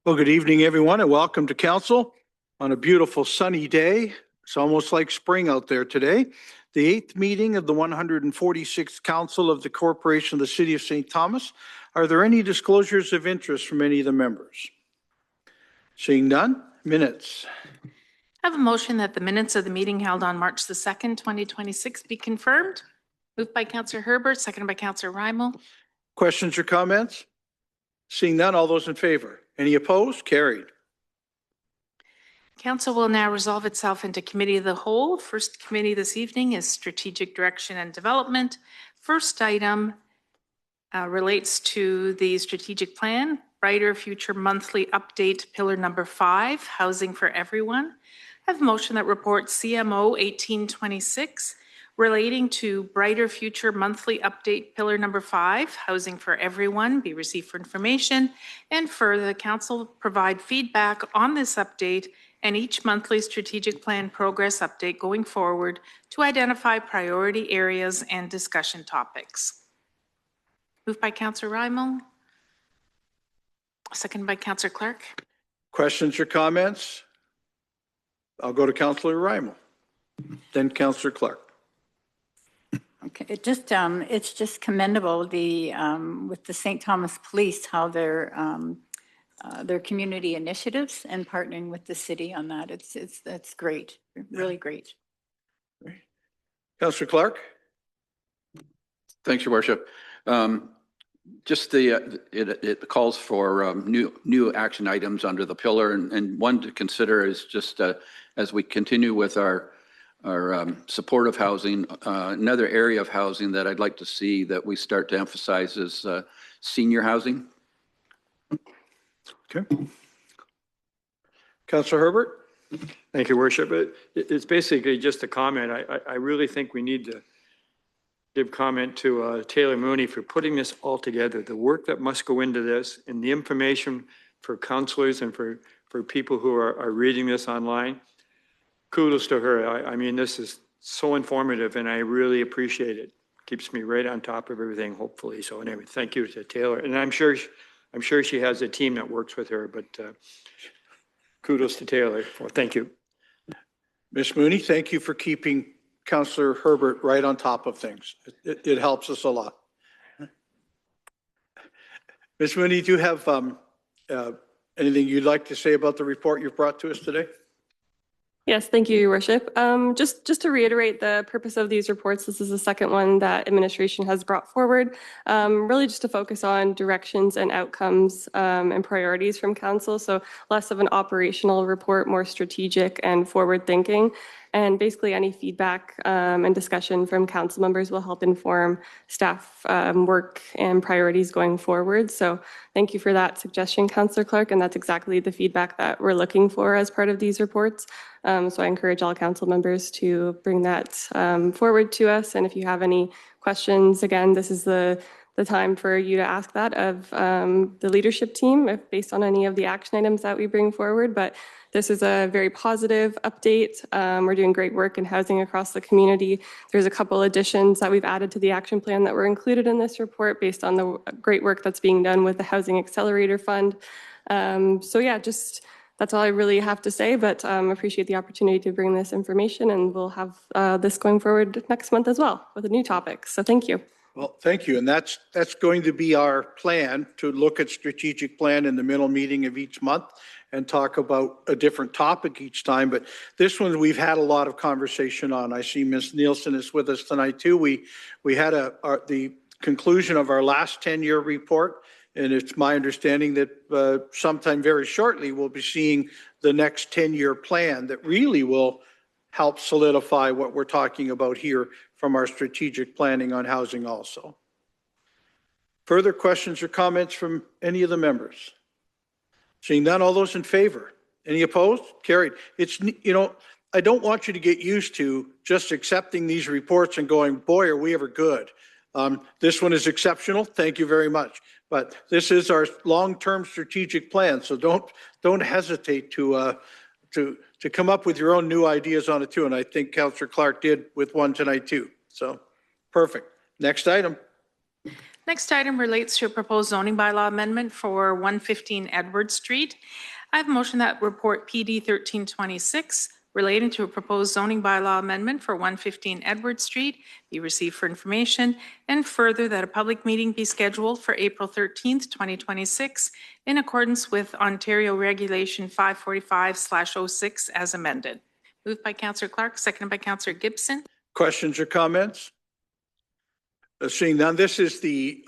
Well, good evening, everyone, and welcome to council on a beautiful sunny day. It's almost like spring out there today. The 8th meeting of the 146th Council of the Corporation of the City of St. Thomas. Are there any disclosures of interest from any of the members? Seeing none, minutes. I have a motion that the minutes of the meeting held on March the 2nd, 2026 be confirmed. Moved by Councillor Herbert, seconded by Councillor Rymal. Questions or comments? Seeing none, all those in favor? Any opposed? Carried. Council will now resolve itself into committee of the whole. First committee this evening is Strategic Direction and Development. First item relates to the strategic plan, Brighter Future Monthly Update, Pillar number 5, Housing for Everyone. I have a motion that reports CMO 1826 relating to Brighter Future Monthly Update, Pillar number 5, Housing for Everyone, be received for information, and further, the council provide feedback on this update and each monthly strategic plan progress update going forward to identify priority areas and discussion topics. Moved by Councillor Rymal, seconded by Councillor Clark. Questions or comments? I'll go to Councillor Rymal, then Councillor Clark. Okay, it's just commendable with the St. Thomas Police, how their community initiatives and partnering with the city on that. It's great, really great. Councillor Clark. Thanks, Your Worship. It calls for new action items under the pillar, and one to consider is just as we continue with our supportive housing, another area of housing that I'd like to see that we start to emphasize is senior housing. Okay. Councillor Herbert. Thank you, Worship. It's basically just a comment. I really think we need to give comment to Taylor Mooney for putting this all together. The work that must go into this and the information for councillors and for people who are reading this online. Kudos to her. I mean, this is so informative and I really appreciate it. Keeps me right on top of everything, hopefully. So anyway, thank you to Taylor. And I'm sure she has a team that works with her, but kudos to Taylor. Well, thank you. Ms. Mooney, thank you for keeping Councillor Herbert right on top of things. It helps us a lot. Ms. Mooney, do you have anything you'd like to say about the report you've brought to us today? Yes, thank you, Your Worship. Just to reiterate the purpose of these reports, this is the second one that administration has brought forward, really just to focus on directions and outcomes and priorities from council. So less of an operational report, more strategic and forward thinking. And basically any feedback and discussion from council members will help inform staff work and priorities going forward. So thank you for that suggestion, Councillor Clark, and that's exactly the feedback that we're looking for as part of these reports. So I encourage all council members to bring that forward to us. And if you have any questions, again, this is the time for you to ask that of the leadership team based on any of the action items that we bring forward. But this is a very positive update. We're doing great work in housing across the community. There's a couple additions that we've added to the action plan that were included in this report based on the great work that's being done with the Housing Accelerator Fund. So yeah, just that's all I really have to say, but appreciate the opportunity to bring this information, and we'll have this going forward next month as well with a new topic. So thank you. Well, thank you. And that's going to be our plan, to look at strategic plan in the middle meeting of each month and talk about a different topic each time. But this one we've had a lot of conversation on. I see Ms. Nielsen is with us tonight too. We had the conclusion of our last 10-year report, and it's my understanding that sometime very shortly we'll be seeing the next 10-year plan that really will help solidify what we're talking about here from our strategic planning on housing also. Further questions or comments from any of the members? Seeing none, all those in favor? Any opposed? Carried. It's, I don't want you to get used to just accepting these reports and going, boy, are we ever good. This one is exceptional. Thank you very much. But this is our long-term strategic plan, so don't hesitate to come up with your own new ideas on it too. And I think Councillor Clark did with one tonight too. So perfect. Next item. Next item relates to a proposed zoning bylaw amendment for 115 Edward Street. I have a motion that report PD 1326 relating to a proposed zoning bylaw amendment for 115 Edward Street be received for information, and further that a public meeting be scheduled for April 13th, 2026 in accordance with Ontario Regulation 545/06 as amended. Moved by Councillor Clark, seconded by Councillor Gibson. Questions or comments? Seeing none, this is the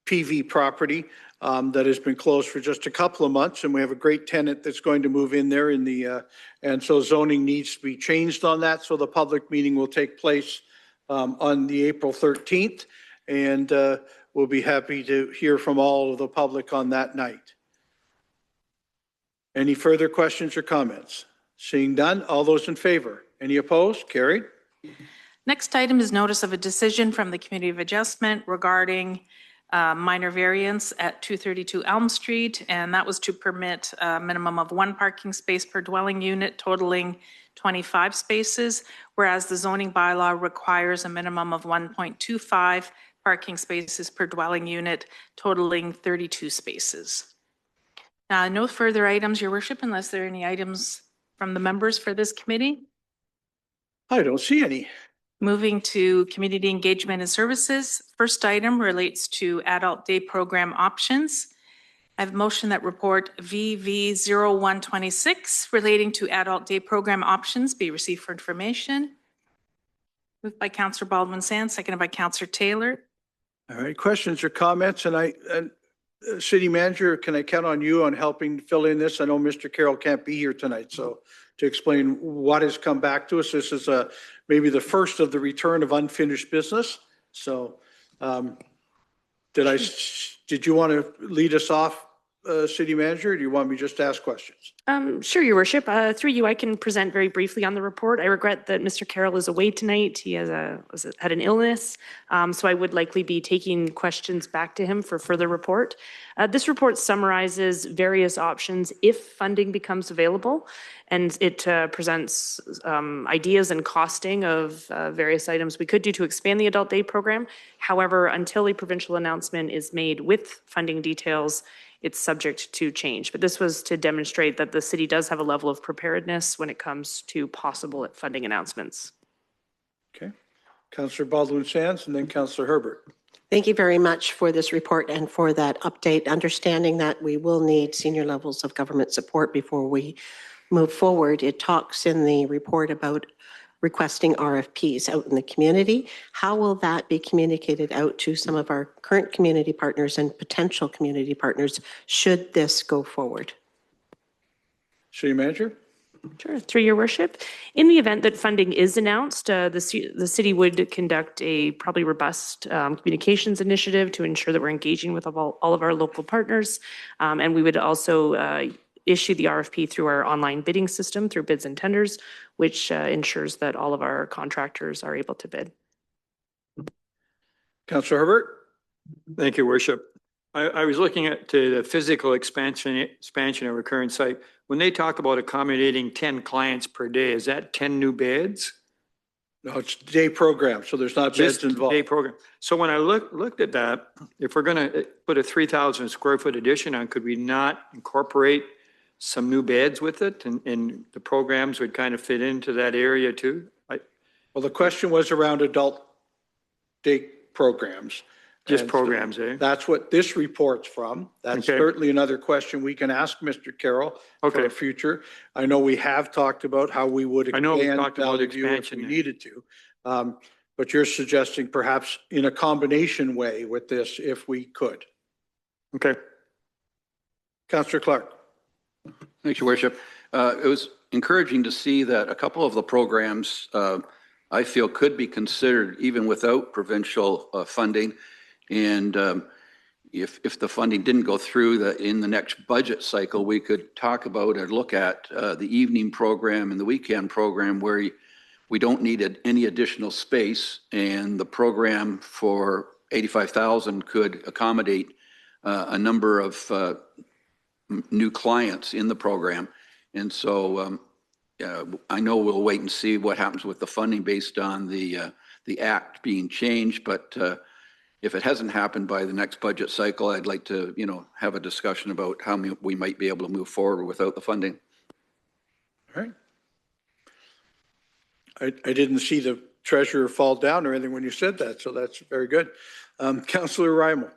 PV property that has been closed for just a couple of months, and we have a great tenant that's going to move in there and so zoning needs to be changed on that. So the public meeting will take place on the April 13th, and we'll be happy to hear from all of the public on that night. Any further questions or comments? Seeing none, all those in favor? Any opposed? Carried. Next item is notice of a decision from the Committee of Adjustment regarding minor variance at 232 Elm Street, and that was to permit a minimum of 1 parking space per dwelling unit totaling 25 spaces, whereas the zoning bylaw requires a minimum of 1.25 parking spaces per dwelling unit totaling 32 spaces. No further items, Your Worship, unless there are any items from the members for this committee. I don't see any. Moving to community engagement and services. First item relates to adult day program options. I have a motion that report VV0126 relating to adult day program options be received for information. Moved by Councillor Baldwin-Sands, seconded by Councillor Taylor. All right, questions or comments? And City Manager, can I count on you on helping fill in this? I know Mr. Carroll can't be here tonight, so to explain what has come back to us. This is maybe the first of the return of unfinished business. So did you want to lead us off, City Manager, or do you want me just to ask questions? Sure, Your Worship. Through you, I can present very briefly on the report. I regret that Mr. Carroll is away tonight. He has had an illness, so I would likely be taking questions back to him for further report. This report summarizes various options if funding becomes available, and it presents ideas and costing of various items we could do to expand the adult day program. However, until a provincial announcement is made with funding details, it's subject to change. But this was to demonstrate that the city does have a level of preparedness when it comes to possible funding announcements. Okay. Councillor Baldwin-Sands and then Councillor Herbert. Thank you very much for this report and for that update, understanding that we will need senior levels of government support before we move forward. It talks in the report about requesting RFPs out in the community. How will that be communicated out to some of our current community partners and potential community partners should this go forward? City Manager? Sure, through your worship. In the event that funding is announced, the city would conduct a probably robust communications initiative to ensure that we're engaging with all of our local partners. And we would also issue the RFP through our online bidding system through bids and tenders, which ensures that all of our contractors are able to bid. Councillor Herbert? Thank you, Worship. I was looking at the physical expansion of our current site. When they talk about accommodating 10 clients per day, is that 10 new beds? No, it's day program, so there's not beds Just involved. day program. So when I looked at that, if we're going to put a 3,000 square foot addition on, could we not incorporate some new beds with it, and the programs would kind of fit into that area too? Well, the question was around adult day programs. Just And so programs, eh? That's what this report's from. That's Okay. certainly another question we can ask Mr. Carroll for Okay. the future. I know we have talked about how we would I know we expand talked about Valley View if expansion we there. needed to. But you're suggesting perhaps in a combination way with this if we could. Okay. Councillor Clark? Thanks, Your Worship. It was encouraging to see that a couple of the programs I feel could be considered even without provincial funding. And if the funding didn't go through, in the next budget cycle, we could talk about or look at the evening program and the weekend program where we don't need any additional space, and the program for 85,000 could accommodate a number of new clients in the program. And so I know we'll wait and see what happens with the funding based on the act being changed, but if it hasn't happened by the next budget cycle, I'd like to, have a discussion about how we might be able to move forward without the funding. All right. I didn't see the treasurer fall down or anything when you said that, so that's very good. Councillor Rymal.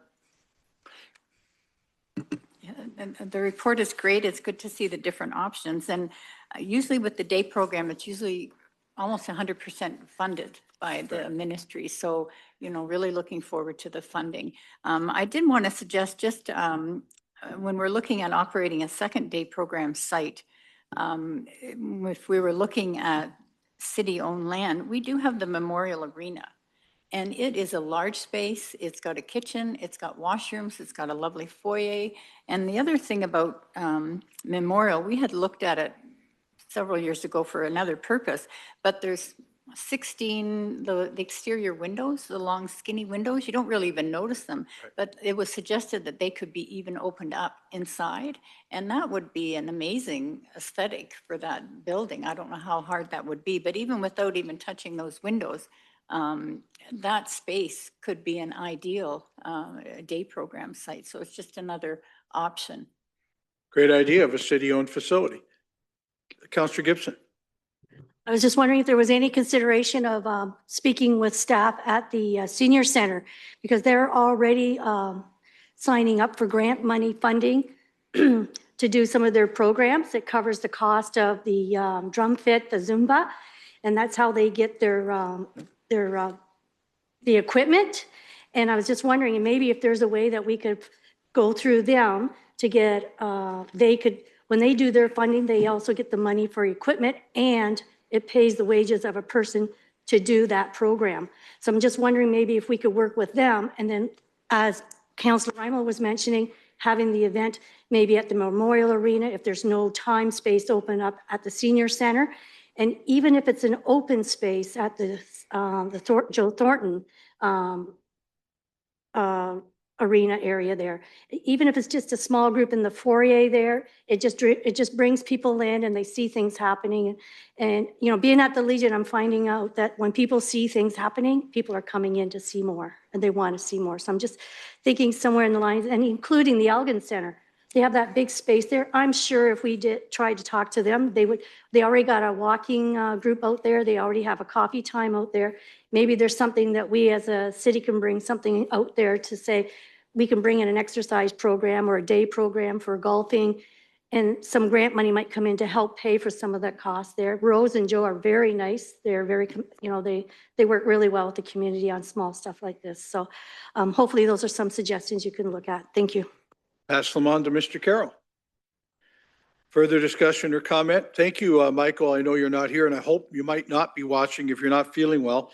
Yeah, and the report is great. It's good to see the different options. And usually with the day program, it's usually almost 100% funded by the ministry. So, really looking forward to the funding. I did want to suggest just when we're looking at operating a second day program site, if we were looking at city-owned land, we do have the Memorial Arena. And it is a large space. It's got a kitchen, it's got washrooms, it's got a lovely foyer. And the other thing about Memorial, we had looked at it several years ago for another purpose, but there's 16, the exterior windows, the long skinny windows, you don't really even notice them. Right. But it was suggested that they could be even opened up inside. And that would be an amazing aesthetic for that building. I don't know how hard that would be, but even without even touching those windows, that space could be an ideal day program site. So it's just another option. Great idea of a city-owned facility. Councillor Gibson. I was just wondering if there was any consideration of speaking with staff at the senior center, because they're already signing up for grant money funding to do some of their programs. It covers the cost of the drum fit, the Zumba, and that's how they get the equipment. And I was just wondering, maybe if there's a way that we could go through them to get, when they do their funding, they also get the money for equipment, and it pays the wages of a person to do that program. So I'm just wondering maybe if we could work with them, and then as Councillor Rymal was mentioning, having the event maybe at the Memorial Arena if there's no time space open up at the senior center. And even if it's an open space at the Joe Thornton arena area there, even if it's just a small group in the foyer there, it just brings people in and they see things happening. And being at the Legion, I'm finding out that when people see things happening, people are coming in to see more and they want to see more. So I'm just thinking somewhere in the lines, and including the Elgin Center. They have that big space there. I'm sure if we tried to talk to them, they already got a walking group out there. They already have a coffee time out there. Maybe there's something that we as a city can bring something out there to say, we can bring in an exercise program or a day program for golfing, and some grant money might come in to help pay for some of that cost there. Rose and Joe are very nice. They're very, they work really well with the community on small stuff like this. So hopefully those are some suggestions you can look at. Thank you. Pass them on to Mr. Carroll. Further discussion or comment? Thank you, Michael. I know you're not here, and I hope you might not be watching if you're not feeling well.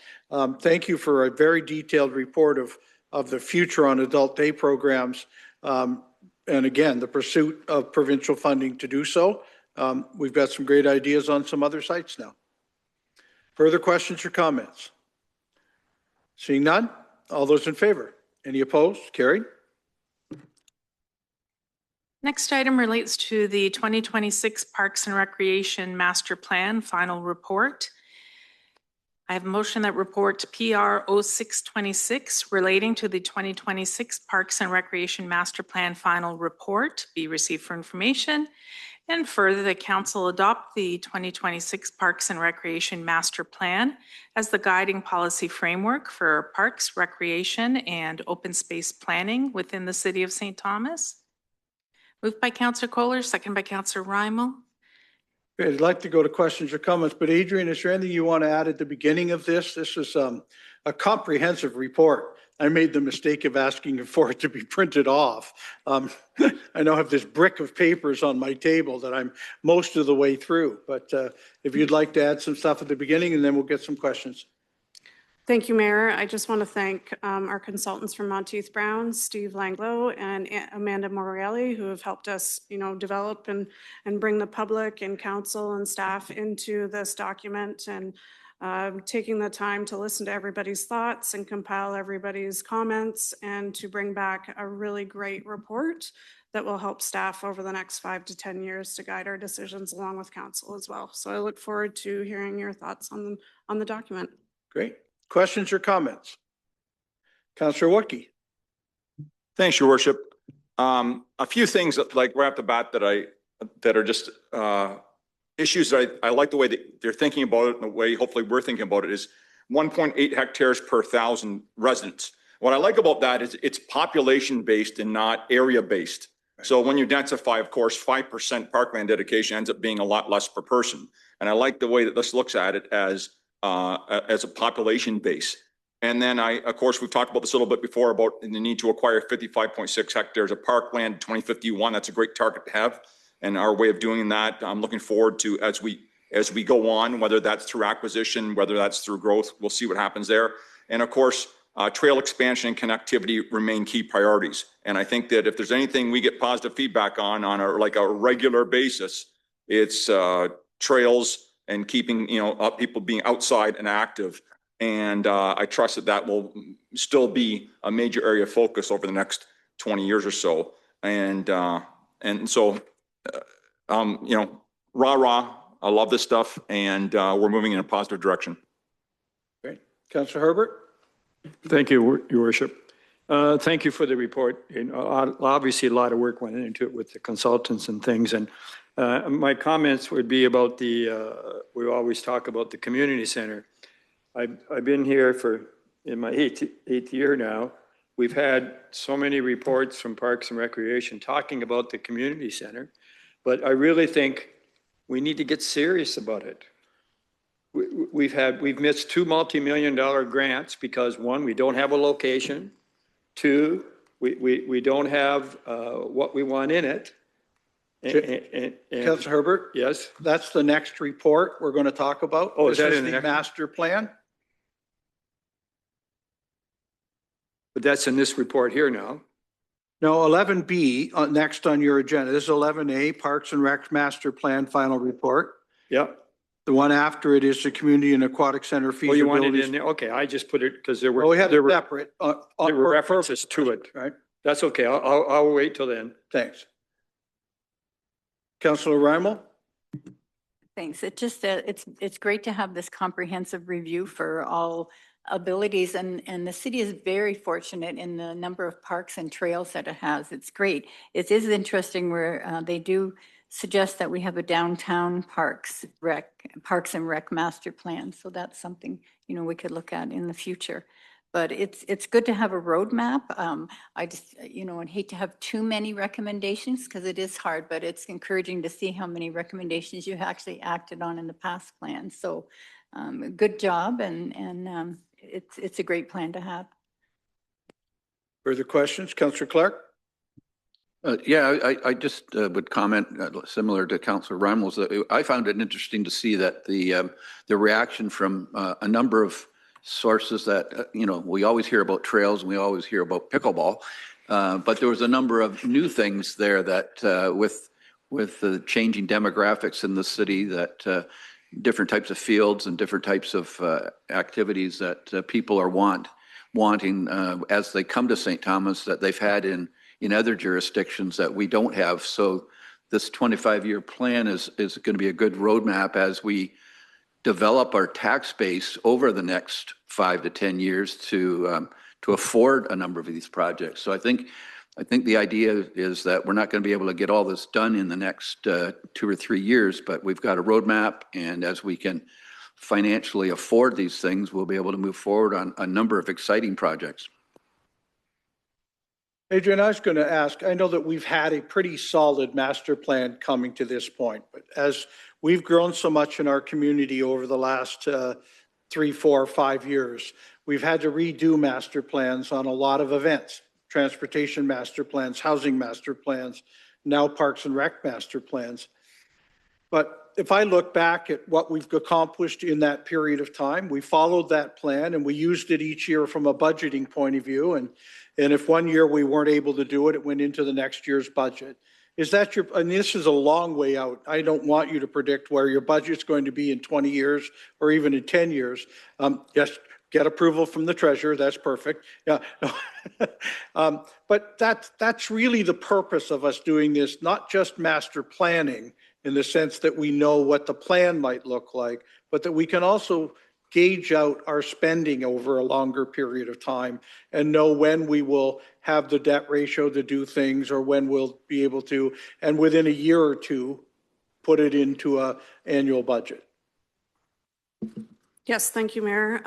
Thank you for a very detailed report of the future on adult day programs. And again, the pursuit of provincial funding to do so. We've got some great ideas on some other sites now. Further questions or comments? Seeing none, all those in favor? Any opposed? Carried. Next item relates to the 2026 Parks and Recreation Master Plan Final Report. I have a motion that report PR 0626 relating to the 2026 Parks and Recreation Master Plan Final Report be received for information, and further the council adopt the 2026 Parks and Recreation Master Plan as the guiding policy framework for parks, recreation, and open space planning within the city of St. Thomas. Moved by Councillor Kohler, second by Councillor Rymal. I'd like to go to questions or comments, but Adrian, is there anything you want to add at the beginning of this? This is a comprehensive report. I made the mistake of asking for it to be printed off. I now have this brick of papers on my table that I'm most of the way through, but if you'd like to add some stuff at the beginning, and then we'll get some questions. Thank you, Mayor. I just want to thank our consultants from Monteith Brown, Steve Langlow and Amanda Morelli, who have helped us, develop and bring the public and council and staff into this document, and taking the time to listen to everybody's thoughts and compile everybody's comments, and to bring back a really great report that will help staff over the next 5 to 10 years to guide our decisions along with council as well. So I look forward to hearing your thoughts on the document. Great. Questions or comments? Councillor Woodkey. Thanks, Your Worship. A few things like right off the bat that are just issues that I like the way that they're thinking about it and the way hopefully we're thinking about it is 1.8 hectares per 1,000 residents. What I like about that is it's population based and not area based. So when you densify, of course, 5% parkland dedication ends up being a lot less per person. And I like the way that this looks at it as a population base. And then of course, we've talked about this a little bit before about the need to acquire 55.6 hectares of parkland 2051. That's a great target to have. And our way of doing that, I'm looking forward to as we go on, whether that's through acquisition, whether that's through growth, we'll see what happens there. And of course, trail expansion and connectivity remain key priorities. And I think that if there's anything we get positive feedback on a regular basis, it's trails and keeping, people being outside and active. And I trust that will still be a major area of focus over the next 20 years or so. And so, rah, I love this stuff, and we're moving in a positive direction. Great. Councillor Herbert. Thank you, Your Worship. Thank you for the report. Obviously, a lot of work went into it with the consultants and things. And my comments would be about we always talk about the community center. I've been here in my eighth year now. We've had so many reports from Parks and Recreation talking about the community center, but I really think we need to get serious about it. We've missed two multi-million-dollar grants because one, we don't have a location. Two, we don't have what we want in it. Councillor Herbert? Yes? That's the next report we're going to talk about. Oh, is that in the the next? master plan? But that's in this report here now. No, 11B next on your agenda. This is 11A, Parks and Rec Master Plan Final Report. Yep. The one after it is the Community and Aquatic Center feasibility. Oh, you want it in there? Okay, I just put it because there Well, we have were it separate. there were references to it. Right. That's okay. I'll wait till then. Thanks. Councillor Reimel? Thanks. It's great to have this comprehensive review for all abilities, and the city is very fortunate in the number of parks and trails that it has. It's great. It is interesting where they do suggest that we have a downtown parks and rec master plan. So that's something, we could look at in the future. But it's good to have a roadmap. I just, I'd hate to have too many recommendations because it is hard, but it's encouraging to see how many recommendations you actually acted on in the past plan. So good job, and it's a great plan to have. Further questions? Councillor Clark? I just would comment similar to Councillor Reimels. I found it interesting to see that the reaction from a number of sources that, we always hear about trails and we always hear about pickleball, but there was a number of new things there that with the changing demographics in the city, that different types of fields and different types of activities that people are wanting as they come to St. Thomas that they've had in other jurisdictions that we don't have. So this 25-year plan is going to be a good roadmap as we develop our tax base over the next 5 to 10 years to afford a number of these projects. So I think the idea is that we're not going to be able to get all this done in the next 2 or 3 years, but we've got a roadmap, and as we can financially afford these things, we'll be able to move forward on a number of exciting projects. Adrian, I was going to ask, I know that we've had a pretty solid master plan coming to this point, but as we've grown so much in our community over the last 3, 4, 5 years, we've had to redo master plans on a lot of events, transportation master plans, housing master plans, now Parks and Rec master plans. But if I look back at what we've accomplished in that period of time, we followed that plan and we used it each year from a budgeting point of view. And if one year we weren't able to do it, it went into the next year's budget. Is that and this is a long way out. I don't want you to predict where your budget's going to be in 20 years or even in 10 years. Yes, get approval from the treasurer. That's perfect. Yeah. But that's really the purpose of us doing this, not just master planning in the sense that we know what the plan might look like, but that we can also gauge out our spending over a longer period of time and know when we will have the debt ratio to do things or when we'll be able to, and within a year or two, put it into a annual budget. Yes, thank you, Mayor.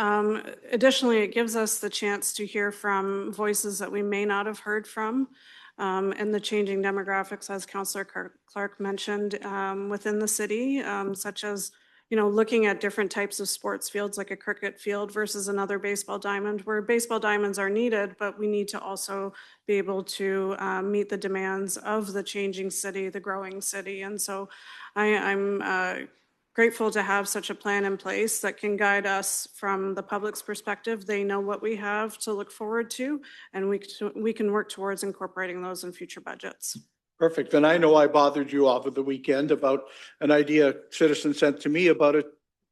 Additionally, it gives us the chance to hear from voices that we may not have heard from and the changing demographics, as Councillor Clark mentioned, within the city, such as, you know, looking at different types of sports fields like a cricket field versus another baseball diamond, where baseball diamonds are needed, but we need to also be able to meet the demands of the changing city, the growing city. And so I'm grateful to have such a plan in place that can guide us from the public's perspective. They know what we have to look forward to, and we can work towards incorporating those in future budgets. Perfect. And I know I bothered you over the weekend about an idea a citizen sent to me about a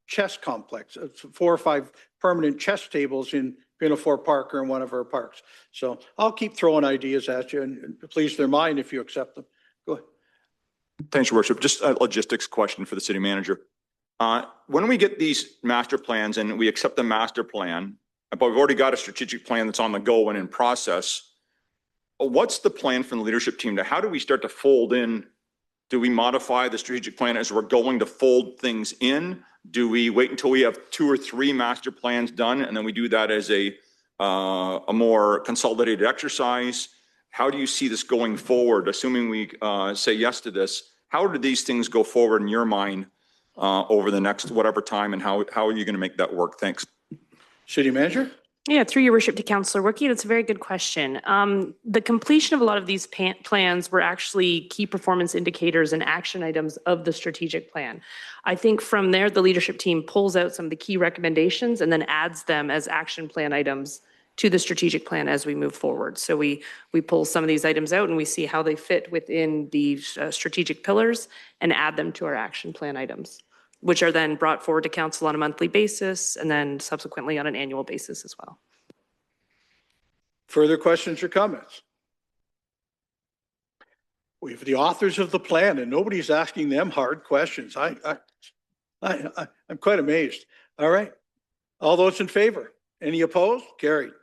chess complex. It's 4 or 5 permanent chess tables in Pinafore Park or in one of our parks. So I'll keep throwing ideas at you, and please their mind if you accept them. Go ahead. Thanks, Your Worship. Just a logistics question for the city manager. When we get these master plans and we accept the master plan, but we've already got a strategic plan that's on the go and in process, what's the plan from the leadership team to how do we start to fold in? Do we modify the strategic plan as we're going to fold things in? Do we wait until we have 2 or 3 master plans done and then we do that as a more consolidated exercise? How do you see this going forward? Assuming we say yes to this, how do these things go forward in your mind over the next whatever time, and how are you going to make that work? Thanks. City manager? Yeah, through your worship to Councillor Wilkie, that's a very good question. The completion of a lot of these plans were actually key performance indicators and action items of the strategic plan. I think from there, the leadership team pulls out some of the key recommendations and then adds them as action plan items to the strategic plan as we move forward. So we pull some of these items out and we see how they fit within the strategic pillars and add them to our action plan items, which are then brought forward to council on a monthly basis and then subsequently on an annual basis as well. Further questions or comments? We have the authors of the plan and nobody's asking them hard questions. I'm quite amazed. All right. All those in favor? Any opposed? Carried.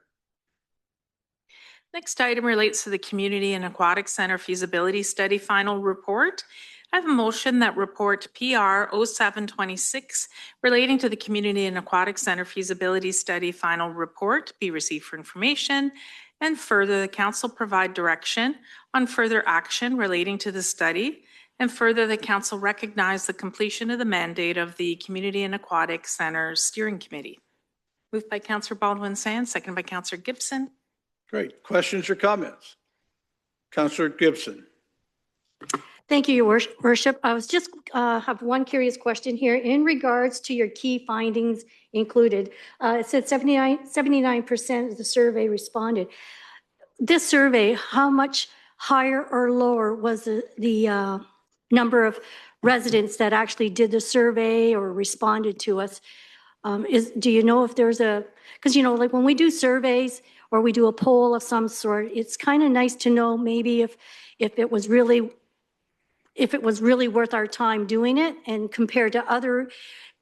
Next item relates to the Community and Aquatic Center Feasibility Study Final Report. I have a motion that report PR 0726 relating to the Community and Aquatic Center Feasibility Study Final Report be received for information, and further the council provide direction on further action relating to the study, and further the council recognize the completion of the mandate of the Community and Aquatic Center Steering Committee. Moved by Councillor Baldwin-Sands, seconded by Councillor Gibson. Great. Questions or comments? Councillor Gibson. Thank you, Your Worship. I was just have one curious question here in regards to your key findings included. It said 79% of the survey responded. This survey, how much higher or lower was the number of residents that actually did the survey or responded to us? Do you know if there's because you know, like when we do surveys or we do a poll of some sort, it's kind of nice to know maybe if it was really worth our time doing it, and compared to other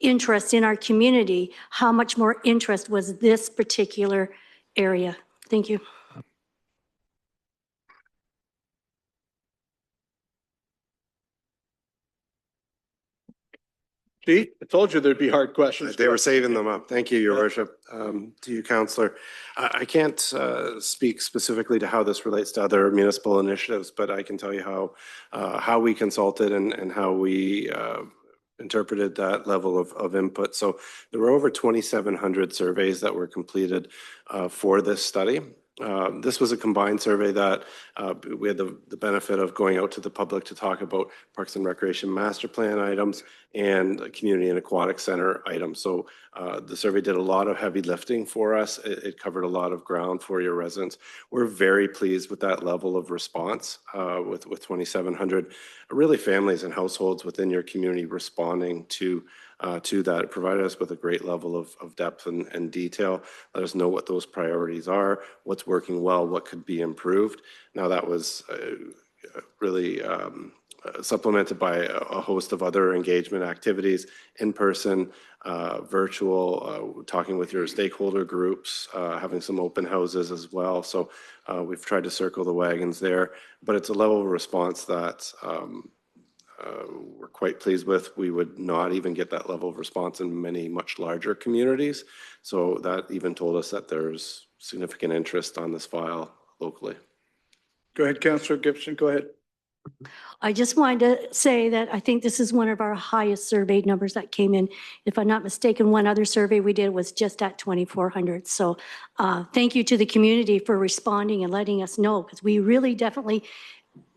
interests in our community, how much more interest was this particular area? Thank you. See, I told you there'd be hard questions. They were saving them up. Thank you, Your Worship. To you, Councillor. I can't speak specifically to how this relates to other municipal initiatives, but I can tell you how we consulted and how we interpreted that level of input. So there were over 2,700 surveys that were completed for this study. This was a combined survey that we had the benefit of going out to the public to talk about Parks and Recreation Master Plan items and Community and Aquatic Center items. So the survey did a lot of heavy lifting for us. It covered a lot of ground for your residents. We're very pleased with that level of response with 2,700 really families and households within your community responding to that. It provided us with a great level of depth and detail. Let us know what those priorities are, what's working well, what could be improved. Now that was really supplemented by a host of other engagement activities, in person, virtual, talking with your stakeholder groups, having some open houses as well. So we've tried to circle the wagons there, but it's a level of response that we're quite pleased with. We would not even get that level of response in many much larger communities. So that even told us that there's significant interest on this file locally. Go ahead, Councillor Gibson, go ahead. I just wanted to say that I think this is one of our highest surveyed numbers that came in. If I'm not mistaken, one other survey we did was just at 2,400. So thank you to the community for responding and letting us know, because we really definitely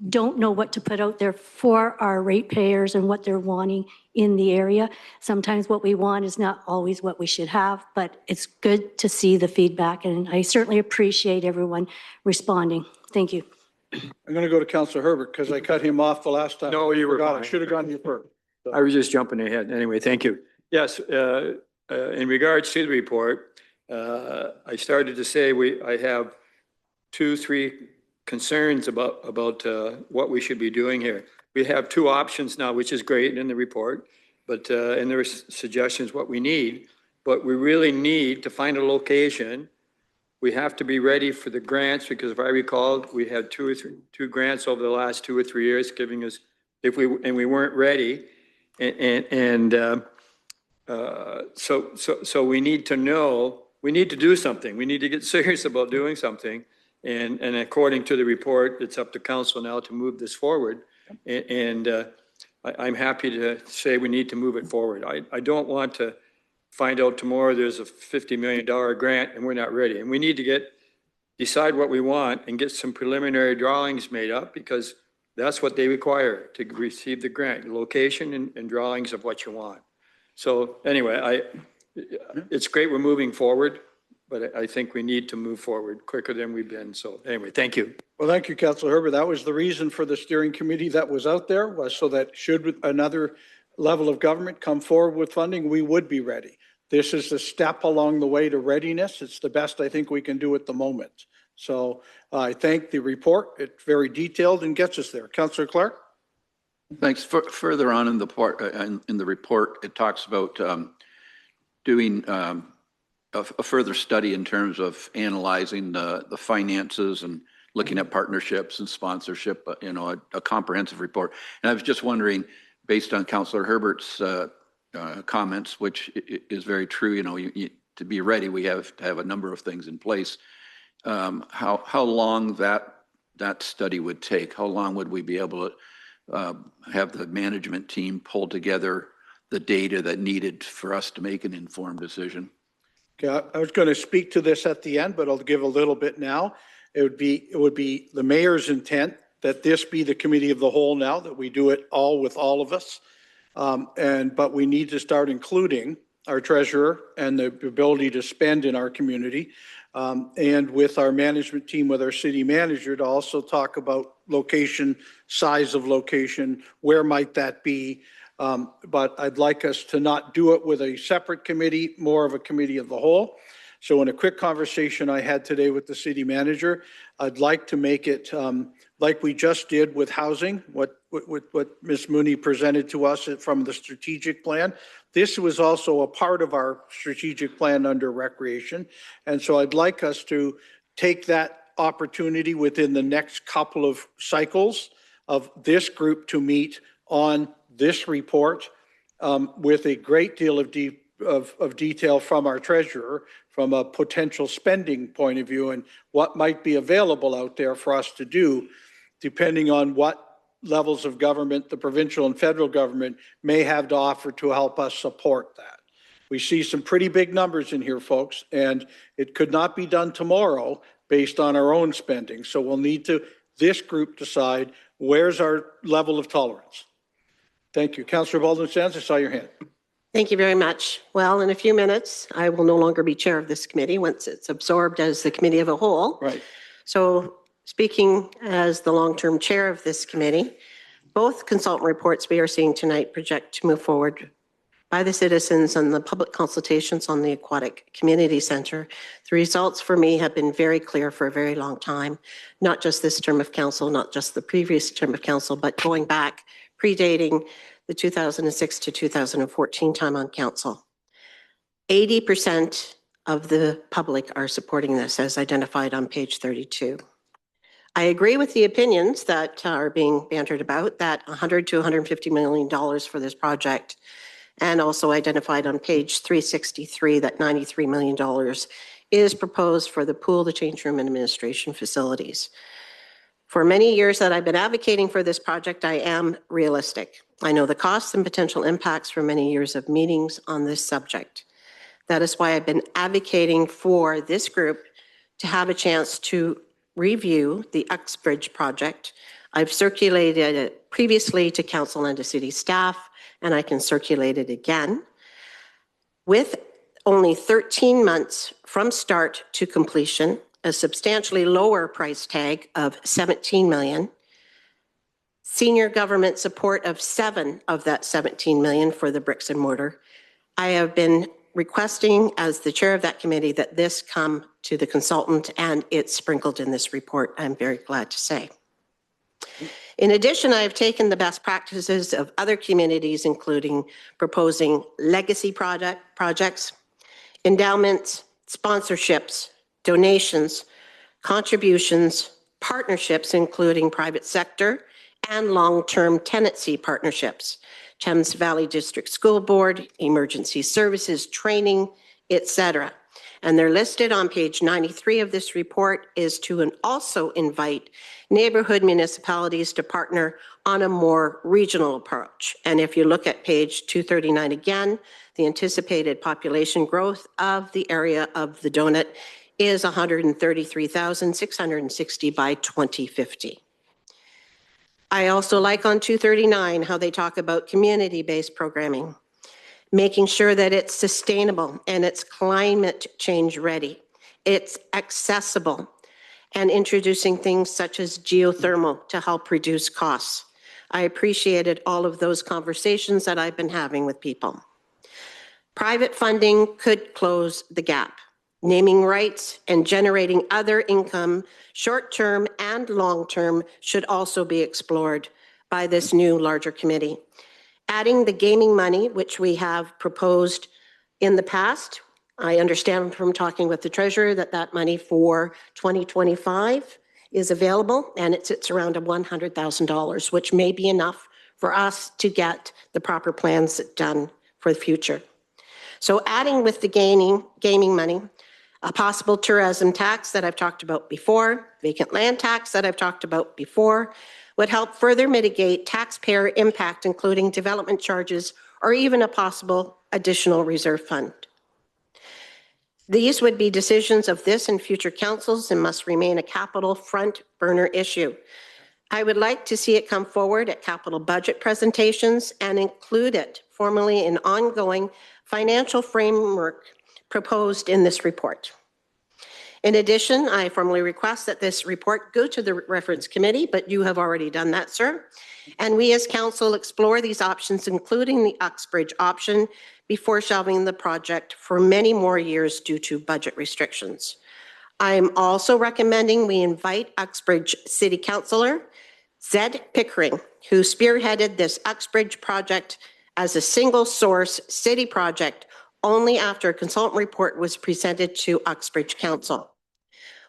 don't know what to put out there for our ratepayers and what they're wanting in the area. Sometimes what we want is not always what we should have, but it's good to see the feedback, and I certainly appreciate everyone responding. Thank you. I'm going to go to Councillor Herbert because I cut him off the last time. No, you were Forgot. I fine. should have gone to you first. I was just jumping ahead. Anyway, thank you. Yes, in regards to the report, I started to say I have 2-3 concerns about what we should be doing here. We have 2 options now, which is great in the report, but and there are suggestions what we need, but we really need to find a location. We have to be ready for the grants, because if I recall, we had 2 grants over the last 2 or 3 years giving us, and we weren't ready. So we need to know, we need to do something. We need to get serious about doing something. And according to the report, it's up to council now to move this forward. I'm happy to say we need to move it forward. I don't want to find out tomorrow there's a $50 million grant and we're not ready. And we need to decide what we want and get some preliminary drawings made up, because that's what they require to receive the grant, location and drawings of what you want. So anyway, it's great we're moving forward, but I think we need to move forward quicker than we've been. So anyway, thank you. Well, thank you, Councillor Herbert. That was the reason for the steering committee that was out there, was so that should another level of government come forward with funding, we would be ready. This is a step along the way to readiness. It's the best I think we can do at the moment. So I thank the report. It's very detailed and gets us there. Councillor Clark? Thanks. Further on in the report, it talks about doing a further study in terms of analyzing the finances and looking at partnerships and sponsorship, a comprehensive report. And I was just wondering, based on Councillor Herbert's comments, which is very true, to be ready, we have to have a number of things in place. How long that study would take? How long would we be able to have the management team pull together the data that needed for us to make an informed decision? Okay, I was going to speak to this at the end, but I'll give a little bit now. It would be the mayor's intent that this be the committee of the whole now, that we do it all with all of us. But we need to start including our treasurer and the ability to spend in our community, and with our management team, with our city manager, to also talk about location, size of location, where might that be. But I'd like us to not do it with a separate committee, more of a committee of the whole. So in a quick conversation I had today with the city manager, I'd like to make it like we just did with housing, what Ms. Mooney presented to us from the strategic plan. This was also a part of our strategic plan under recreation. And so I'd like us to take that opportunity within the next couple of cycles of this group to meet on this report with a great deal of detail from our treasurer, from a potential spending point of view, and what might be available out there for us to do, depending on what levels of government the provincial and federal government may have to offer to help us support that. We see some pretty big numbers in here, folks, and it could not be done tomorrow based on our own spending. So we'll need to, this group, decide where's our level of tolerance. Thank you. Councillor Baldwin-Sands, I saw your hand. Thank you very much. Well, in a few minutes, I will no longer be chair of this committee once it's absorbed as the committee of a whole. Right. So speaking as the long-term chair of this committee, both consultant reports we are seeing tonight project to move forward by the citizens and the public consultations on the Aquatic Community Center, the results for me have been very clear for a very long time, not just this term of council, not just the previous term of council, but going back, predating the 2006 to 2014 time on council. 80% of the public are supporting this, as identified on page 32. I agree with the opinions that are being bantered about, that $100 to $150 million for this project, and also identified on page 363 that $93 million is proposed for the pool, the change room, and administration facilities. For many years that I've been advocating for this project, I am realistic. I know the costs and potential impacts from many years of meetings on this subject. That is why I've been advocating for this group to have a chance to review the Uxbridge project. I've circulated it previously to council and to city staff, and I can circulate it again. With only 13 months from start to completion, a substantially lower price tag of 17 million, senior government support of 7 of that 17 million for the bricks and mortar, I have been requesting as the chair of that committee that this come to the consultant, and it's sprinkled in this report, I'm very glad to say. In addition, I have taken the best practices of other communities, including proposing legacy projects, endowments, sponsorships, donations, contributions, partnerships, including private sector and long-term tenancy partnerships, Thames Valley District School Board, emergency services, training, etc. And they're listed on page 93 of this report, is to also invite neighborhood municipalities to partner on a more regional approach. And if you look at page 239 again, the anticipated population growth of the area of the donut is 133,660 by 2050. I also like on 239 how they talk about community-based programming, making sure that it's sustainable and it's climate change ready, it's accessible, and introducing things such as geothermal to help reduce costs. I appreciated all of those conversations that I've been having with people. Private funding could close the gap. Naming rights and generating other income, short-term and long-term, should also be explored by this new larger committee. Adding the gaming money, which we have proposed in the past, I understand from talking with the treasurer that that money for 2025 is available, and it sits around $100,000, which may be enough for us to get the proper plans done for the future. So adding with the gaming money, a possible tourism tax that I've talked about before, vacant land tax that I've talked about before, would help further mitigate taxpayer impact, including development charges or even a possible additional reserve fund. These would be decisions of this and future councils and must remain a capital front burner issue. I would like to see it come forward at capital budget presentations and include it formally in ongoing financial framework proposed in this report. In addition, I formally request that this report go to the reference committee, but you have already done that, sir. And we as council explore these options, including the Uxbridge option, before shelving the project for many more years due to budget restrictions. I am also recommending we invite Uxbridge City Councillor Zed Pickering, who spearheaded this Uxbridge project as a single source city project only after a consultant report was presented to Uxbridge Council.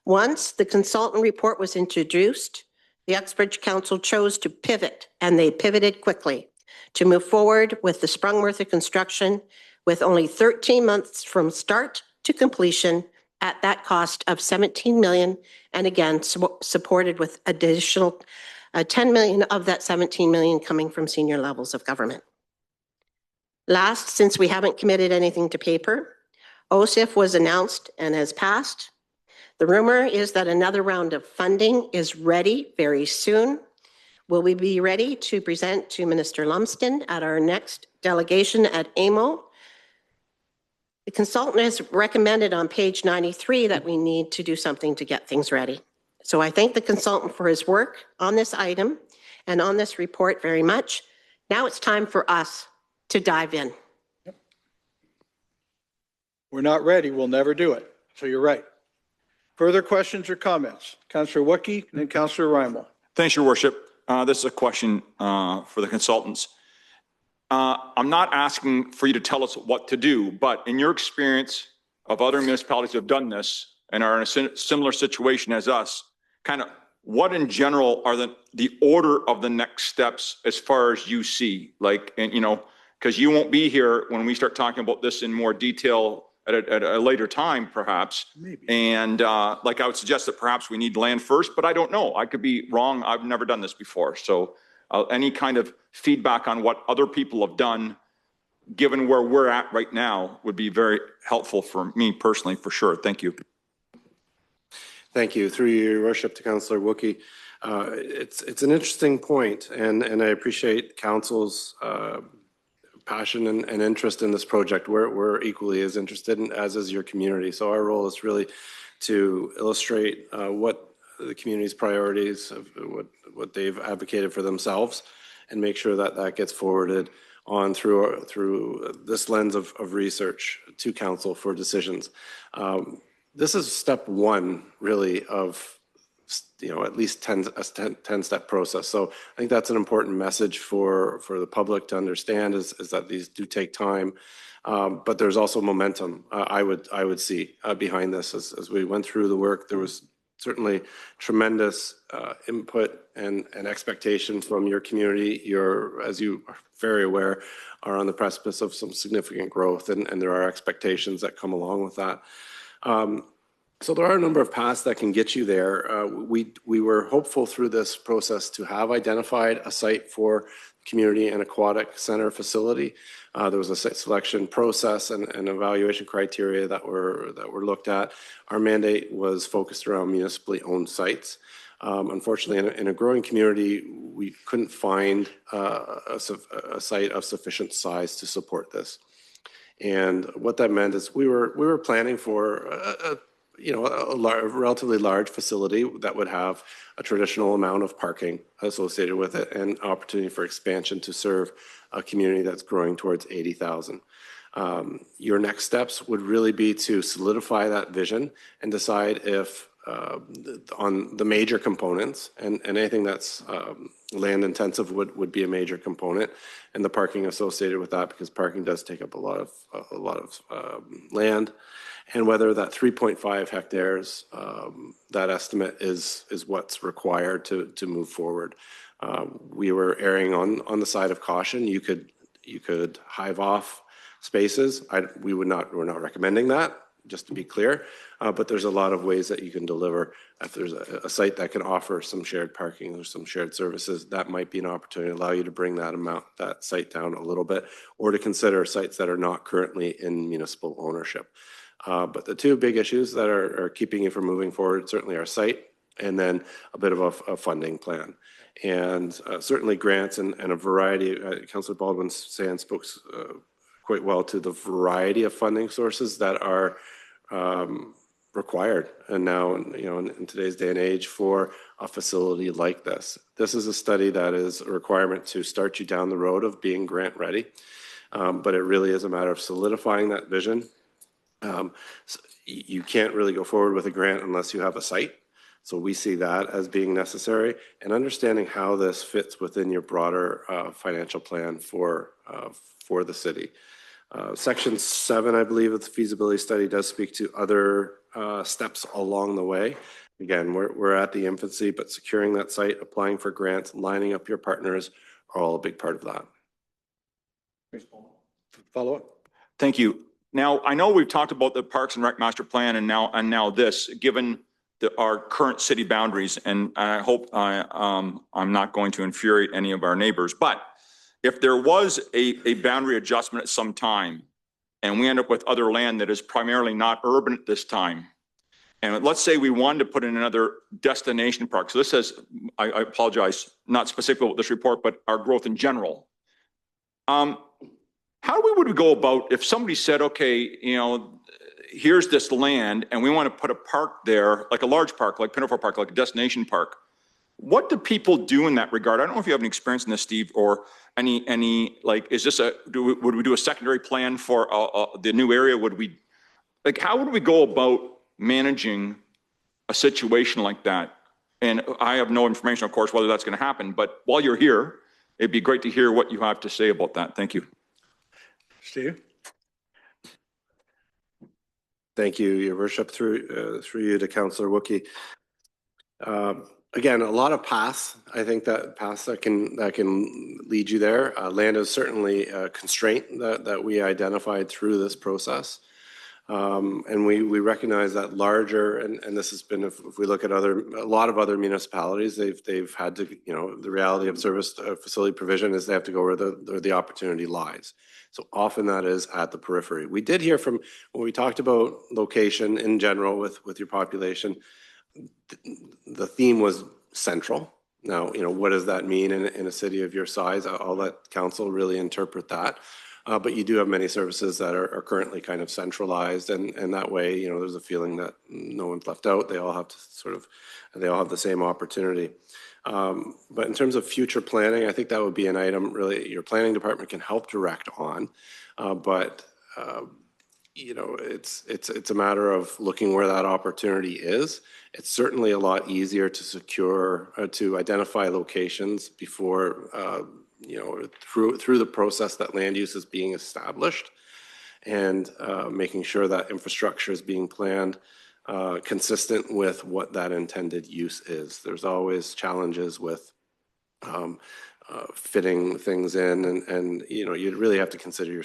Once the consultant report was introduced, the Uxbridge Council chose to pivot, and they pivoted quickly to move forward with the Sprungworthy construction with only 13 months from start to completion at that cost of 17 million, and again, supported with additional 10 million of that 17 million coming from senior levels of government. Last, since we haven't committed anything to paper, OSIF was announced and has passed. The rumor is that another round of funding is ready very soon. Will we be ready to present to Minister Lumsden at our next delegation at AMO? The consultant has recommended on page 93 that we need to do something to get things ready. So I thank the consultant for his work on this item and on this report very much. Now it's time for us to dive in. Yep. We're not ready, we'll never do it. So you're right. Further questions or comments? Councillor Wookie and then Councillor Rymal. Thanks, Your Worship. This is a question for the consultants. I'm not asking for you to tell us what to do, but in your experience of other municipalities who have done this and are in a similar situation as us, kind of what in general are the order of the next steps as far as you see? Like, and because you won't be here when we start talking about this in more detail at a later time, perhaps. Maybe. And like I would suggest that perhaps we need land first, but I don't know. I could be wrong. I've never done this before. So any kind of feedback on what other people have done, given where we're at right now, would be very helpful for me personally, for sure. Thank you. Thank you. Through your worship to Councillor Wookie. It's an interesting point, and I appreciate council's passion and interest in this project. We're equally as interested in, as is your community. So our role is really to illustrate what the community's priorities, what they've advocated for themselves, and make sure that that gets forwarded on through this lens of research to council for decisions. This is step one, really, of at least a 10-step process. So I think that's an important message for the public to understand is that these do take time, but there's also momentum. I would see behind this as we went through the work. There was certainly tremendous input and expectation from your community. As you are very aware, are on the precipice of some significant growth, and there are expectations that come along with that. So there are a number of paths that can get you there. We were hopeful through this process to have identified a site for community and aquatic center facility. There was a site selection process and evaluation criteria that were looked at. Our mandate was focused around municipally owned sites. Unfortunately, in a growing community, we couldn't find a site of sufficient size to support this. And what that meant is we were planning for a relatively large facility that would have a traditional amount of parking associated with it and opportunity for expansion to serve a community that's growing towards 80,000. Your next steps would really be to solidify that vision and decide if on the major components and anything that's land intensive would be a major component, and the parking associated with that, because parking does take up a lot of land. And whether that 3.5 hectares, that estimate is what's required to move forward. We were erring on the side of caution. You could hive off spaces. We're not recommending that, just to be clear. But there's a lot of ways that you can deliver. If there's a site that can offer some shared parking or some shared services, that might be an opportunity to allow you to bring that site down a little bit, or to consider sites that are not currently in municipal ownership. But the two big issues that are keeping you from moving forward certainly are site and then a bit of a funding plan. And certainly grants and a variety, Councillor Baldwin-Sands spoke quite well to the variety of funding sources that are required. And now, in today's day and age for a facility like this. This is a study that is a requirement to start you down the road of being grant ready. But it really is a matter of solidifying that vision. So you can't really go forward with a grant unless you have a site. So we see that as being necessary, and understanding how this fits within your broader financial plan for the city. Section 7, I believe, of the feasibility study does speak to other steps along the way. Again, we're at the infancy, but securing that site, applying for grants, lining up your partners are all a big part of that. Follow up. Thank you. Now, I know we've talked about the Parks and Rec Master Plan and now this, given our current city boundaries, and I hope I'm not going to infuriate any of our neighbors, but if there was a boundary adjustment at some time and we end up with other land that is primarily not urban at this time, and let's say we wanted to put in another destination park. So this says, I apologize, not specifically with this report, but our growth in general. How would we go about if somebody said, okay, here's this land and we want to put a park there, like a large park, like Pinafore Park, like a destination park. What do people do in that regard? I don't know if you have any experience in this, Steve, or any like, is this would we do a secondary plan for the new area? Would we like, how would we go about managing a situation like that? And I have no information, of course, whether that's going to happen, but while you're here, it'd be great to hear what you have to say about that. Thank you. Steve? Thank you, Your Worship, through you to Councillor Wookie. Again, a lot of paths. I think that paths that can lead you there. Land is certainly a constraint that we identified through this process. And we recognize that larger, and this has been, if we look at a lot of other municipalities, they've had to, the reality of service facility provision is they have to go where the opportunity lies. So often that is at the periphery. We did hear from, when we talked about location in general with your population, the theme was central. Now, what does that mean in a city of your size? I'll let council really interpret that. But you do have many services that are currently kind of centralized, and that way, there's a feeling that no one's left out. They all have to they all have the same opportunity. But in terms of future planning, I think that would be an item really your planning department can help direct on. It's a matter of looking where that opportunity is. It's certainly a lot easier to secure, to identify locations before, through the process that land use is being established, and making sure that infrastructure is being planned consistent with what that intended use is. There's always challenges with fitting things in, and you'd really have to consider your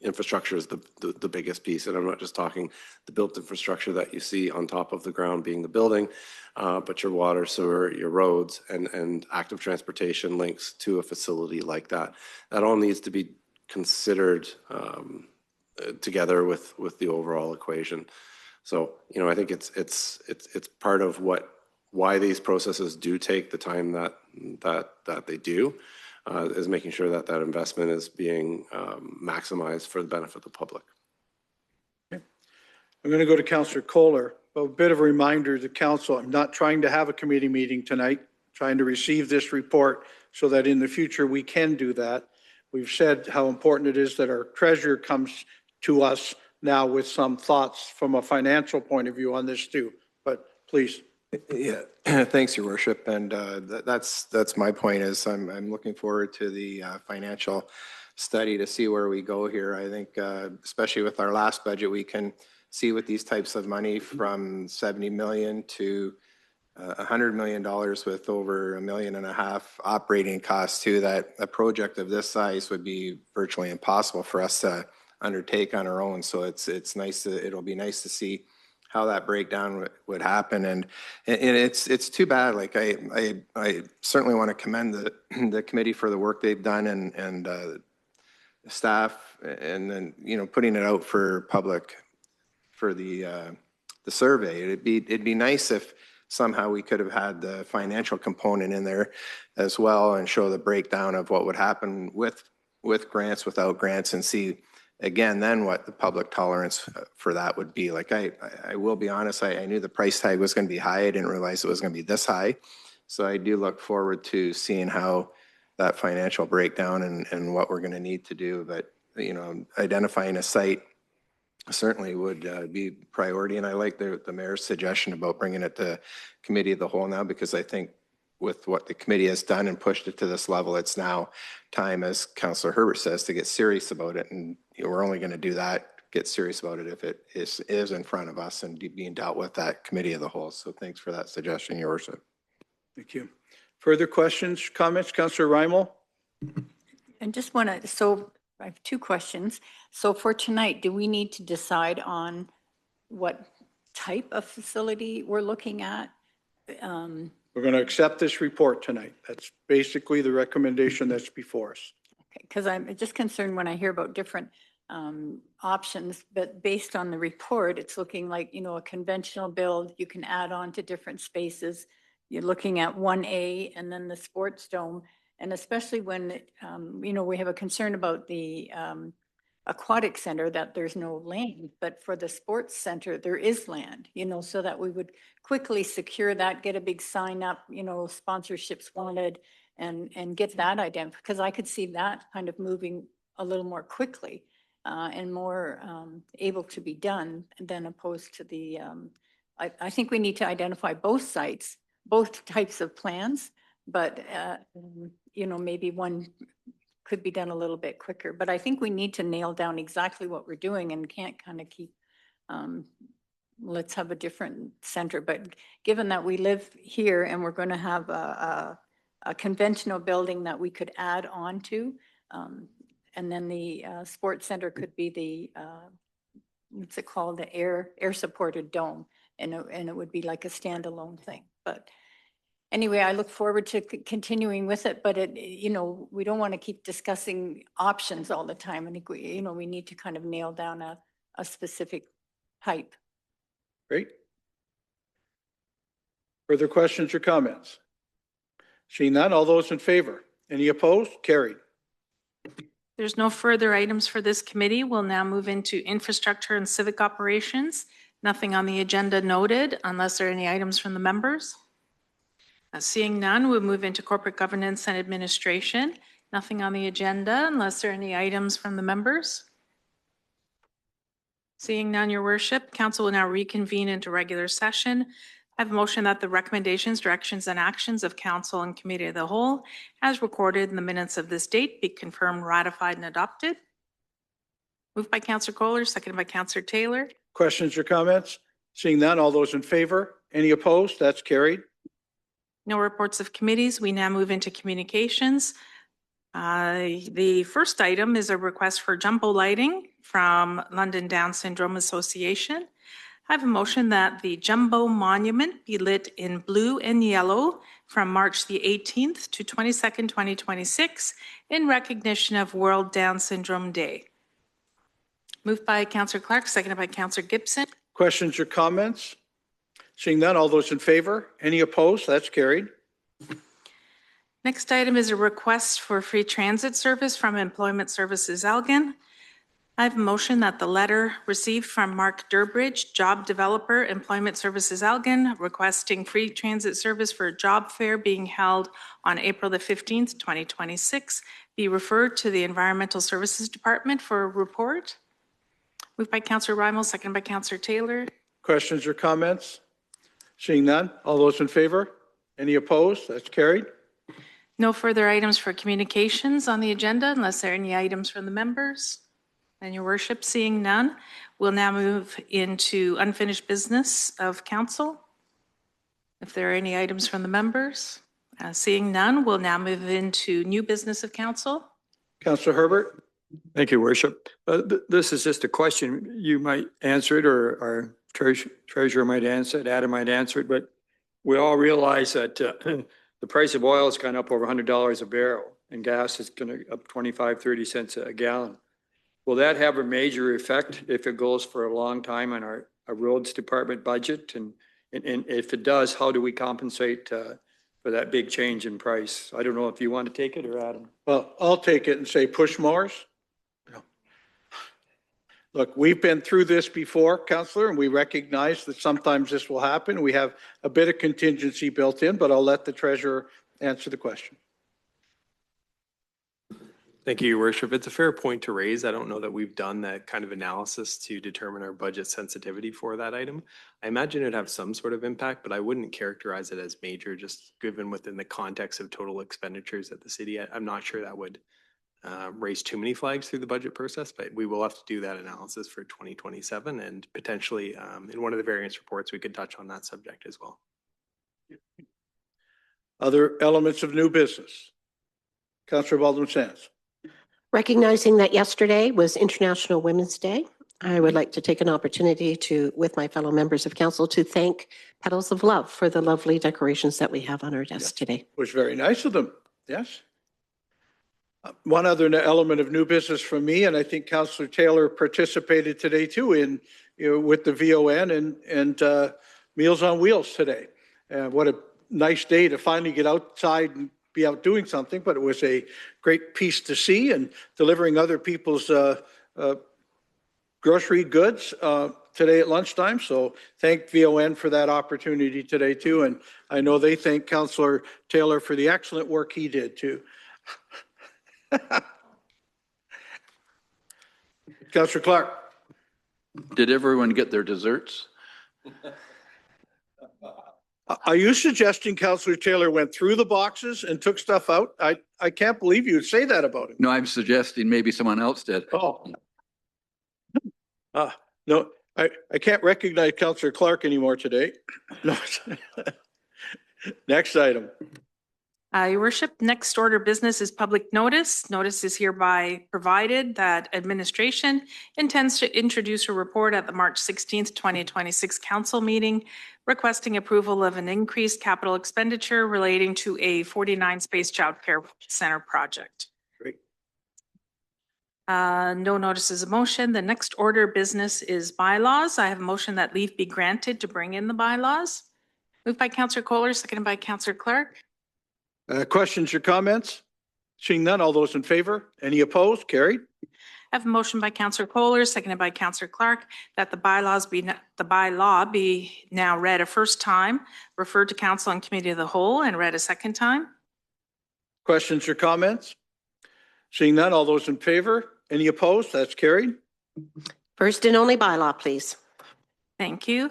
infrastructure is the biggest piece. And I'm not just talking the built infrastructure that you see on top of the ground being the building, but your water, sewer, your roads, and active transportation links to a facility like that. That all needs to be considered together with the overall equation. So, I think it's part of why these processes do take the time that they do. Is making sure that investment is being maximized for the benefit of the public. Okay. I'm going to go to Councillor Kohler. A bit of a reminder to council, I'm not trying to have a committee meeting tonight, trying to receive this report so that in the future we can do that. We've said how important it is that our treasurer comes to us now with some thoughts from a financial point of view on this too, but please. Yeah, thanks, Your Worship. And that's my point is I'm looking forward to the financial study to see where we go here. I think especially with our last budget, we can see with these types of money from 70 million to $100 million with over $1.5 million operating costs too, that a project of this size would be virtually impossible for us to undertake on our own. So it's nice it'll be nice to see how that breakdown would happen. And it's too bad. Like I certainly want to commend the committee for the work they've done and staff, and then, putting it out for public for the survey. It'd be nice if somehow we could have had the financial component in there as well and show the breakdown of what would happen with grants, without grants, and see again, then what the public tolerance for that would be. Like, I will be honest, I knew the price tag was going to be high. I didn't realize it was going to be this high. So I do look forward to seeing how that financial breakdown and what we're going to need to do. But, identifying a site certainly would be priority. And I like the mayor's suggestion about bringing it to committee of the whole now, because I think with what the committee has done and pushed it to this level, it's now time, as Councillor Herbert says, to get serious about it. And we're only going to do that, get serious about it, if it is in front of us and being dealt with at committee of the whole. So thanks for that suggestion, Your Worship. Thank you. Further questions, comments? Councillor Reimel? And just want to, so I have two questions. So for tonight, do we need to decide on what type of facility we're looking at? We're going to accept this report tonight. That's basically the recommendation that's before us. Because I'm just concerned when I hear about different options, but based on the report, it's looking like, a conventional build, you can add on to different spaces. You're looking at 1A and then the sports dome. And especially when, we have a concern about the aquatic center that there's no land, but for the sports center, there is land, so that we would quickly secure that, get a big sign up, sponsorships wanted, and get that identified, because I could see that kind of moving a little more quickly. and more able to be done than opposed to the, I think we need to identify both sites, both types of plans, but, maybe one could be done a little bit quicker. But I think we need to nail down exactly what we're doing and can't kind of keep, let's have a different center. But given that we live here and we're going to have a conventional building that we could add on to, and then the sports center could be the, what's it called, the air supported dome. And it would be like a standalone thing. But anyway, I look forward to continuing with it, but we don't want to keep discussing options all the time. I think we need to kind of nail down a specific type. Great. Further questions or comments? Seeing none, all those in favor? Any opposed? Carried. There's no further items for this committee. We'll now move into infrastructure and civic operations. Nothing on the agenda noted unless there are any items from the members. Seeing none, we'll move into corporate governance and administration. Nothing on the agenda unless there are any items from the members. Seeing none, Your Worship, Council will now reconvene into regular session. I have a motion that the recommendations, directions, and actions of Council and Committee of the Whole, as recorded in the minutes of this date, be confirmed, ratified, and adopted. Moved by Councillor Kohler, seconded by Councillor Taylor. Questions or comments? Seeing none, all those in favor? Any opposed? That's carried. No reports of committees. We now move into communications. The first item is a request for jumbo lighting from London Down Syndrome Association. I have a motion that the jumbo monument be lit in blue and yellow from March the 18th to 22nd, 2026 in recognition of World Down Syndrome Day. Moved by Councillor Clark, seconded by Councillor Gibson. Questions or comments? Seeing none, all those in favor? Any opposed? That's carried. Next item is a request for free transit service from Employment Services Elgin. I have a motion that the letter received from Mark Durbridge, Job Developer, Employment Services Elgin, requesting free transit service for a job fair being held on April the 15th, 2026, be referred to the Environmental Services Department for a report. Moved by Councillor Reimel, seconded by Councillor Taylor. Questions or comments? Seeing none, all those in favor? Any opposed? That's carried. No further items for communications on the agenda unless there are any items from the members. And Your Worship, seeing none, we'll now move into unfinished business of council. If there are any items from the members, seeing none, we'll now move into new business of council. Councillor Herbert. Thank you, Worship. This is just a question. You might answer it, or our treasurer might answer it, Adam might answer it, but we all realize that the price of oil has gone up over $100 a barrel, and gas is going to up 25, 30 cents a gallon. Will that have a major effect if it goes for a long time on our roads department budget? And if it does, how do we compensate for that big change in price? I don't know if you want to take it or Adam. Well, I'll take it and say push Mars. Look, we've been through this before, Councillor, and we recognize that sometimes this will happen. We have a bit of contingency built in, but I'll let the treasurer answer the question. Thank you, Your Worship. It's a fair point to raise. I don't know that we've done that kind of analysis to determine our budget sensitivity for that item. I imagine it'd have some sort of impact, but I wouldn't characterize it as major, just given within the context of total expenditures at the city. I'm not sure that would raise too many flags through the budget process, but we will have to do that analysis for 2027, and potentially in one of the variance reports, we could touch on that subject as well. Other elements of new business. Councillor Baldwin-Sands. Recognizing that yesterday was International Women's Day, I would like to take an opportunity to, with my fellow members of council, to thank Petals of Love for the lovely decorations that we have on our desk today. It was very nice of them. Yes. One other element of new business from me, and I think Councillor Taylor participated today too in, with the VON and Meals on Wheels today. What a nice day to finally get outside and be out doing something, but it was a great piece to see, and delivering other people's grocery goods today at lunchtime. So thank VON for that opportunity today too. And I know they thank Councillor Taylor for the excellent work he did too. Councillor Clark. Did everyone get their desserts? Are you suggesting Councillor Taylor went through the boxes and took stuff out? I can't believe you'd say that about him. No, I'm suggesting maybe someone else did. Oh. No, I can't recognize Councillor Clark anymore today. No. Next item. Your worship, next order of business is public notice. Notice is hereby provided that administration intends to introduce a report at the March 16th, 2026 council meeting requesting approval of an increased capital expenditure relating to a 49-space childcare center project. Great. No notices of motion. The next order of business is bylaws. I have a motion that leave be granted to bring in the bylaws. Moved by Councillor Kohler, seconded by Councillor Clark. Questions or comments? Seeing none, all those in favor? Any opposed? Carried. I have a motion by Councillor Kohler, seconded by Councillor Clark, that the bylaw be now read a first time, referred to council and committee of the whole, and read a second time. Questions or comments? Seeing none, all those in favor? Any opposed? That's carried. First and only bylaw, please. Thank you.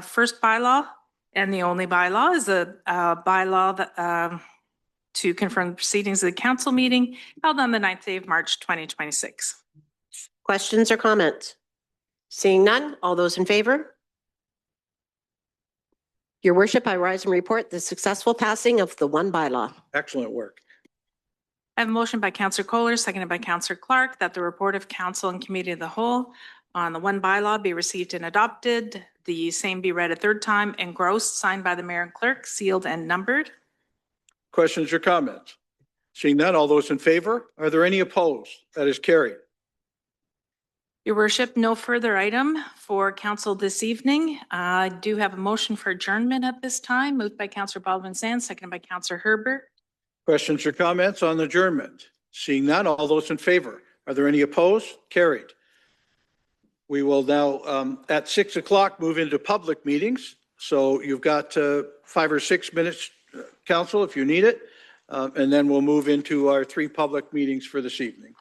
First bylaw and the only bylaw is a bylaw that to confirm the proceedings of the council meeting held on the 9th day of March 2026. Questions or comments? Seeing none, all those in favor? Your worship, I rise and report the successful passing of the one bylaw. Excellent work. I have a motion by Councillor Kohler, seconded by Councillor Clark, that the report of council and committee of the whole on the one bylaw be received and adopted, the same be read a third time, engrossed, signed by the mayor and clerk, sealed and numbered. Questions or comments? Seeing none, all those in favor? Are there any opposed? That is carried. Your worship, no further item for council this evening. I do have a motion for adjournment at this time, moved by Councillor Baldwin-Sands, seconded by Councillor Herbert. Questions or comments on adjournment? Seeing none, all those in favor? Are there any opposed? Carried. We will now, at 6 o'clock, move into public meetings. So you've got 5 or 6 minutes, council, if you need it. And then we'll move into our 3 public meetings for this evening.